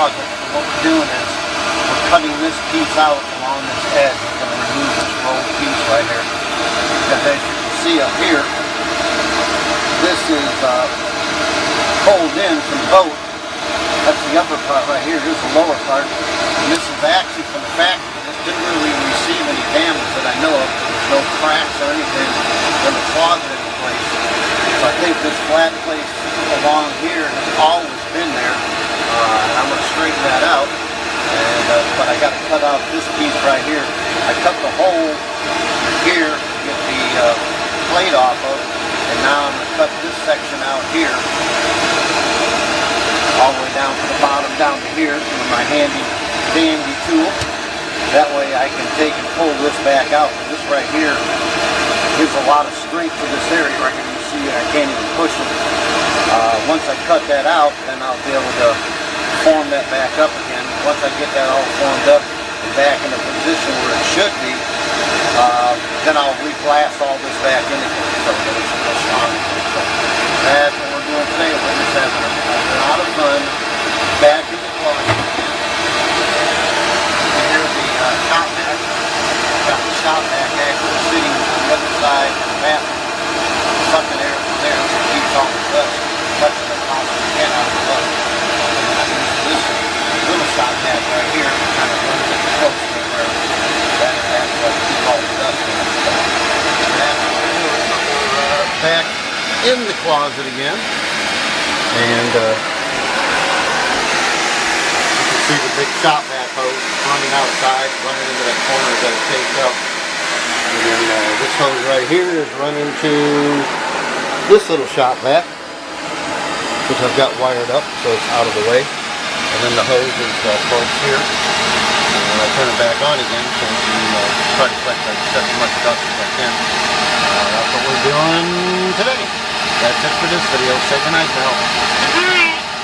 closet. And what we're doing is we're cutting this piece out along this edge. We're going to remove this rolled piece right here. Because as you can see up here, this is pulled in from the boat. That's the upper part right here. Here's the lower part. And this is actually from the factory. This didn't really receive any damage that I know of. There's no cracks or anything in the closet in place. So I think this flat place along here has always been there. And I'm going to straighten that out. And but I got to cut out this piece right here. I cut the hole here to get the plate off of. And now I'm going to cut this section out here. All the way down to the bottom, down to here with my handy dandy tool. That way I can take and pull this back out. This right here gives a lot of strength to this area right here. You see I can't even push it. Once I cut that out, then I'll be able to form that back up again. Once I get that all formed up and back in the position where it should be, then I'll re-blast all this back in again. So that it's a little stronger. So that's what we're doing today. We're just having a lot of fun back in the closet. Here's the shop vac. Got the shop vac actually sitting on the other side of the bathroom, sucking air from there so it keeps all the dust touching the top of the can out of the boat. And I use this little shop vac right here to kind of run it close to where that's what keeps all the dust in. So that's what we're doing. So we're back in the closet again. And you can see the big shop vac hose running outside, running into that corner that it takes up. And then this hose right here is running to this little shop vac, which I've got wired up so it's out of the way. And then the hose is of course here. And I turn it back on again so I can try to collect as much dust as I can. That's what we're doing today. That's it for this video. Say goodnight now.